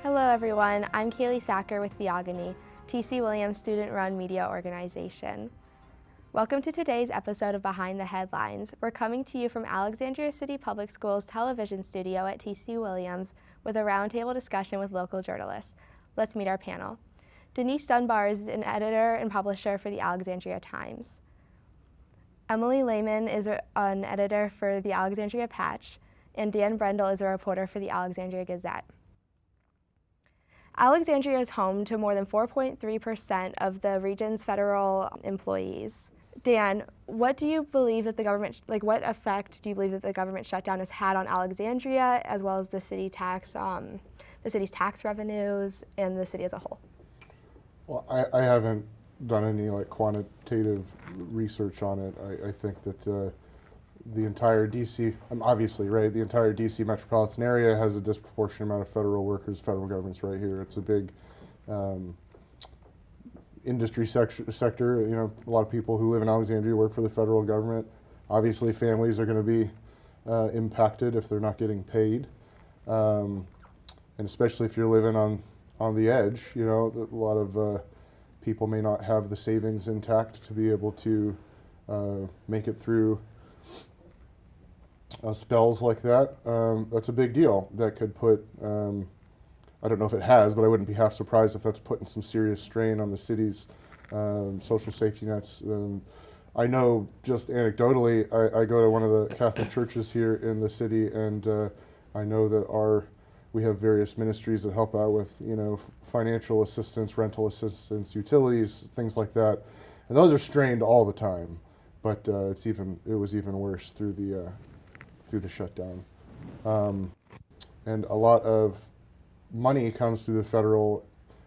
Hello everyone, I'm Caely Sacher with Theogony, TC Williams student-run media organization. Welcome to today's episode of Behind the Headlines. We're coming to you from Alexandria City Public Schools television studio at TC Williams with a roundtable discussion with local journalists. Let's meet our panel. Denise Dunbar is an editor and publisher for the Alexandria Times. Emily Leayman is an editor for the Alexandria Patch, and Brendel is a reporter for the Alexandria Gazette. Alexandria is home to more than 4.3% of the region's federal employees. Dan, what do you believe that what effect do you believe that the government shutdown has had on Alexandria, as well as the city's tax revenues and the city as a whole? Well, I haven't done any quantitative research on it. I think that the entire DC, obviously, right, the entire DC metropolitan area has a disproportionate amount of federal workers. Federal government's right here. It's a big industry sector. You know, a lot of people who live in Alexandria work for the federal government. Obviously, families are going to be impacted if they're not getting paid, and especially if you're living on the edge. You know, a lot of people may not have the savings intact to be able to make it through spells like that. That's a big deal. That could put, I don't know if it has, but I wouldn't be half surprised if that's putting some serious strain on the city's social safety nets. I know just anecdotally, I go to one of the Catholic churches here in the city, and I know that we have various ministries that help out with, you know, financial assistance, rental assistance, utilities, things like that, and those are strained all the time. But it was even worse through the shutdown, and a lot of money comes through the federal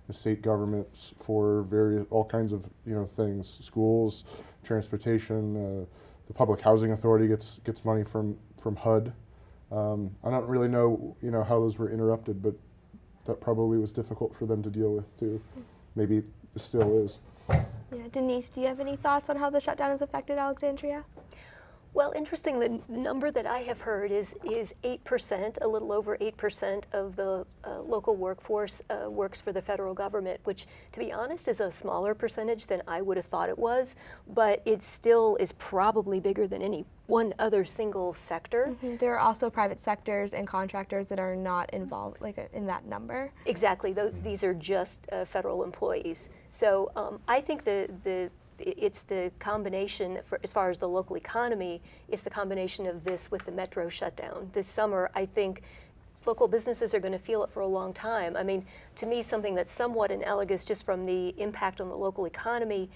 and state governments for all kinds of things: schools, transportation. The Public Housing Authority gets money from HUD. I don't really know how those were interrupted, but that probably was difficult for them to deal with too. Maybe it still is. Yeah, Denise, do you have any thoughts on how the shutdown has affected Alexandria? Well, interesting, the number that I have heard is 8%, a little over 8% of the local workforce works for the federal government, which, to be honest, is a smaller percentage than I would have thought it was, but it still is probably bigger than any one other single sector. Mm-hmm. There are also private sectors and contractors that are not involved in that number. Exactly, these are just federal employees. So I think it's the combination, as far as the local economy, it's the combination of this with the metro shutdown. This summer, I think local businesses are going to feel it for a long time. I mean, to me, something that's somewhat analogous just from the impact on the local economy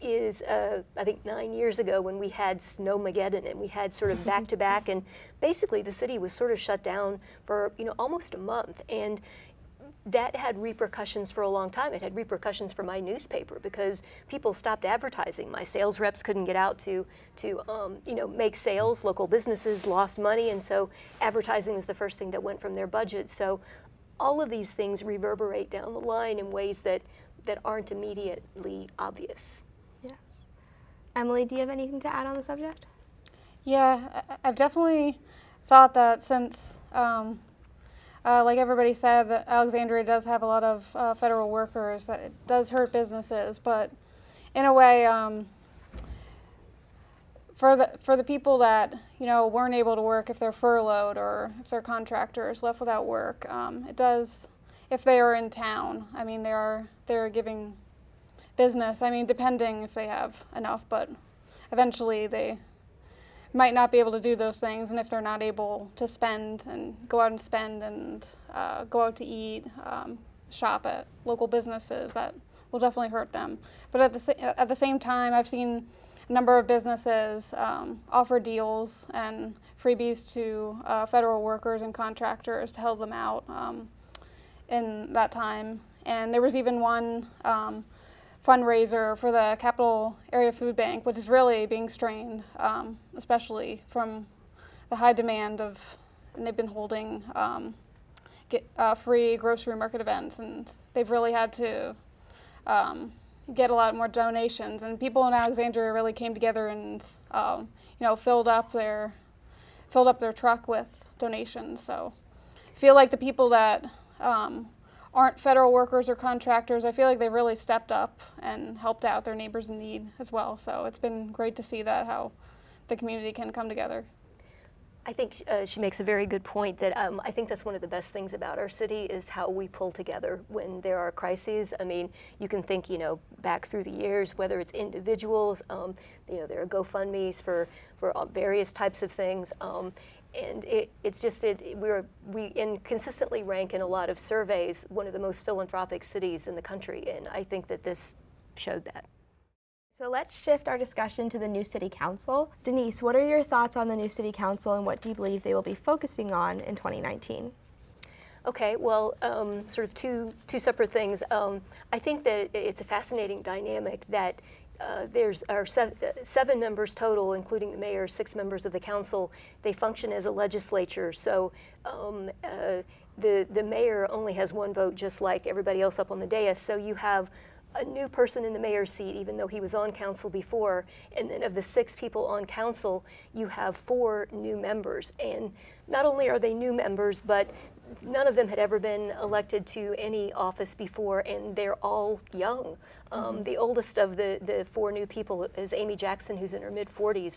is, I think 9 years ago when we had Snowmageddon and we had sort of back-to-back, and basically the city was sort of shut down for almost a month. And that had repercussions for a long time. It had repercussions for my newspaper because people stopped advertising. My sales reps couldn't get out to make sales. Local businesses lost money, and so advertising was the first thing that went from their budget. So all of these things reverberate down the line in ways that aren't immediately obvious. Yes. Emily, do you have anything to add on the subject? Yeah, I've definitely thought that since like everybody said, that Alexandria does have a lot of federal workers, that it does hurt businesses, but in a way, for the people that weren't able to work, if they're furloughed or if they're contractors left without work, it does. If they are in town, I mean, they're giving business. I mean, depending if they have enough, but eventually they might not be able to do those things, and if they're not able to spend and go out and spend and go out to eat, shop at local businesses, that will definitely hurt them. But at the same time, I've seen a number of businesses offer deals and freebies to federal workers and contractors to help them out in that time. And there was even one fundraiser for the Capital Area Food Bank, which is really being strained, especially from the high demand and they've been holding free grocery market events, and they've really had to get a lot more donations. And people in Alexandria really came together and filled up their truck with donations. So I feel like the people that aren't federal workers or contractors, I feel like they've really stepped up and helped out their neighbors in need as well. So it's been great to see that, how the community can come together. I think she makes a very good point that I think that's one of the best things about our city is how we pull together when there are crises. I mean, you can think, back through the years, whether it's individuals, there are GoFundMes for various types of things. And we consistently rank in a lot of surveys one of the most philanthropic cities in the country, and I think that this showed that. So let's shift our discussion to the new City Council. Denise, what are your thoughts on the new City Council and what do you believe they will be focusing on in 2019? Okay, well, sort of two separate things. I think that it's a fascinating dynamic that there's seven members total, including the mayor, 6 members of the council. They function as a legislature, so the mayor only has 1 vote, just like everybody else up on the dais. So you have a new person in the mayor's seat, even though he was on council before, and then of the 6 people on council, you have 4 new members. And not only are they new members, but none of them had ever been elected to any office before, and they're all young. The oldest of the 4 new people is Amy Jackson, who's in her mid-40s.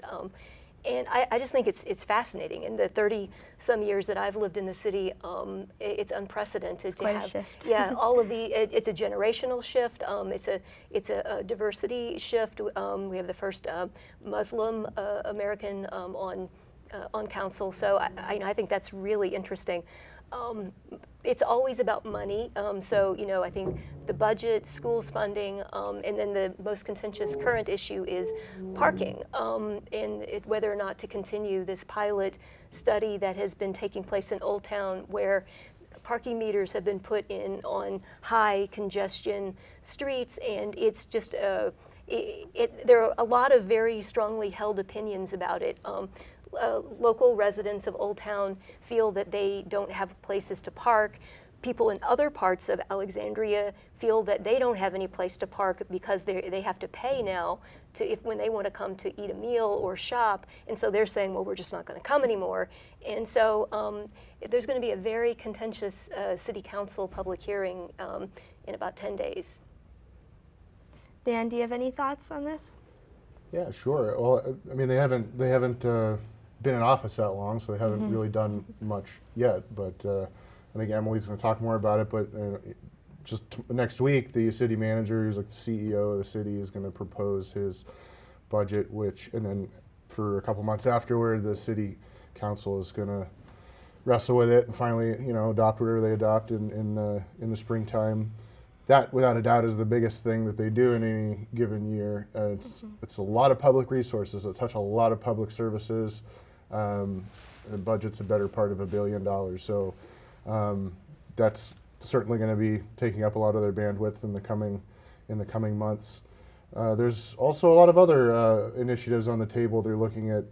And I just think it's fascinating. In the 30-some years that I've lived in the city, it's unprecedented to have. A shift. Yeah, it's a generational shift. It's a diversity shift. We have the first Muslim American on council, so I think that's really interesting. It's always about money, so I think the budget, schools funding, and then the most contentious current issue is parking, and whether or not to continue this pilot study that has been taking place in Old Town, where parking meters have been put in on high congestion streets, and it's just there are a lot of very strongly held opinions about it. Local residents of Old Town feel that they don't have places to park. People in other parts of Alexandria feel that they don't have any place to park because they have to pay now when they want to come to eat a meal or shop. And so they're saying, well, we're just not going to come anymore. And so there's going to be a very contentious city council public hearing in about 10 days. Dan, do you have any thoughts on this? Yeah, sure. Well, I mean, they haven't been in office that long, so they haven't really done much yet. But I think Emily's going to talk more about it. But just next week, the city manager, who's like the CEO of the city, is going to propose his budget, and then for a couple months afterward, the city council is going to wrestle with it and finally, adopt whatever they adopt in the springtime. That, without a doubt, is the biggest thing that they do in any given year. It's a lot of public resources that touch a lot of public services. The budget's a better part of $1 billion. So that's certainly going to be taking up a lot of their bandwidth in the coming months. There's also a lot of other initiatives on the table. They're looking at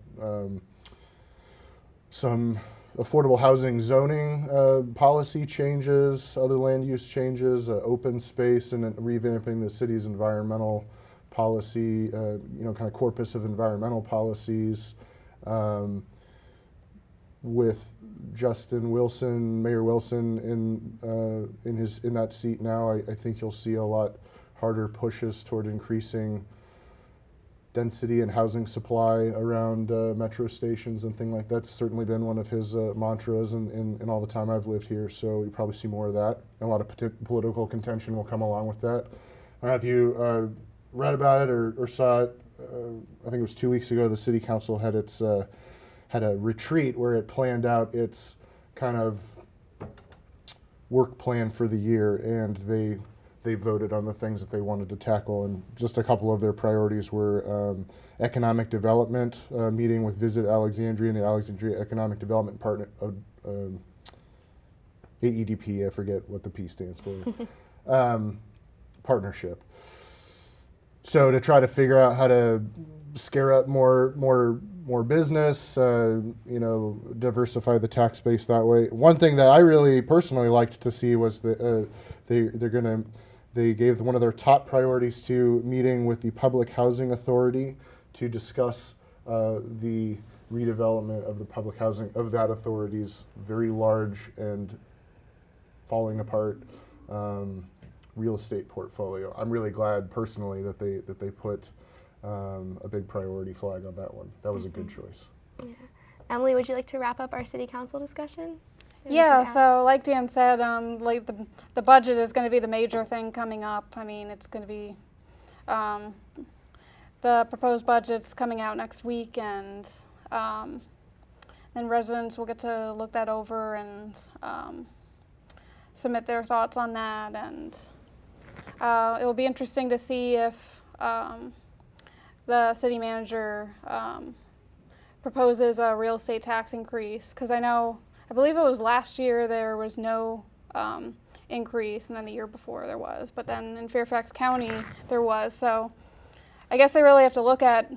some affordable housing zoning policy changes, other land use changes, open space, and revamping the city's environmental policy, kind of corpus of environmental policies. With Justin Wilson, Mayor Wilson in that seat now, I think you'll see a lot harder pushes toward increasing density and housing supply around metro stations and things like that. That's certainly been one of his mantras in all the time I've lived here, so you probably see more of that. And a lot of political contention will come along with that. I don't know if you read about it or saw it. I think it was 2 weeks ago, the city council had a retreat where it planned out its kind of work plan for the year, and they voted on the things that they wanted to tackle, and just a couple of their priorities were economic development, meeting with Visit Alexandria and the Alexandria Economic Development Partner, AEDP, I forget what the P stands for, partnership. So to try to figure out how to scare up more business, diversify the tax base that way. One thing that I really personally liked to see was that they gave one of their top priorities to meeting with the Public Housing Authority to discuss the redevelopment of the public housing of that authority's very large and falling apart real estate portfolio. I'm really glad personally that they put a big priority flag on that one. That was a good choice. Yeah. Emily, would you like to wrap up our city council discussion? Yeah, so like Dan said, like the budget is going to be the major thing coming up. I mean, it's going to be the proposed budget's coming out next week, and then residents will get to look that over and submit their thoughts on that, and it will be interesting to see if the city manager proposes a real estate tax increase, because I believe it was last year there was no increase, and then the year before there was, but then in Fairfax County there was. So I guess they really have to look at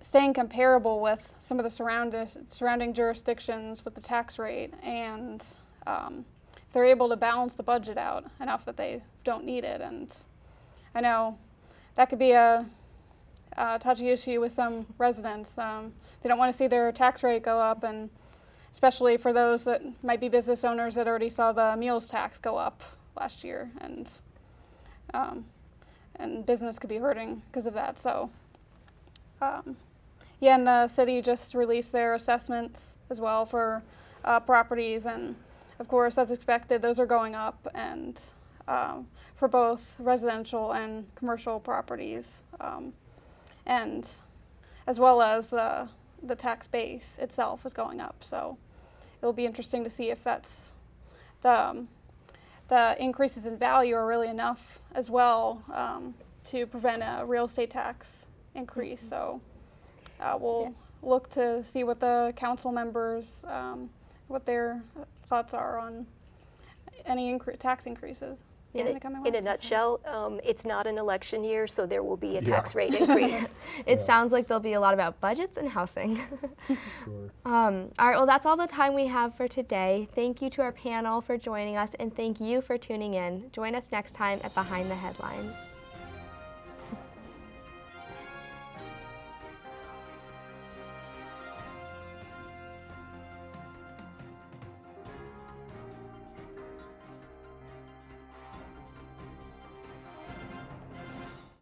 staying comparable with some of the surrounding jurisdictions with the tax rate, and if they're able to balance the budget out enough that they don't need it. And I know that could be a touchy issue with some residents. They don't want to see their tax rate go up, and especially for those that might be business owners that already saw the meals tax go up last year, and business could be hurting because of that. So yeah, and the city just released their assessments as well for properties, and of course, as expected, those are going up, and for both residential and commercial properties, and as well as the tax base itself is going up. So it'll be interesting to see if that's the increases in value are really enough as well to prevent a real estate tax increase. So we'll look to see what the council members, what their thoughts are on any tax increases. In a nutshell, it's not an election year, so there will be a tax rate increase. It sounds like there'll be a lot about budgets and housing. Sure. All right, well, that's all the time we have for today. Thank you to our panel for joining us, and thank you for tuning in. Join us next time at Behind the Headlines.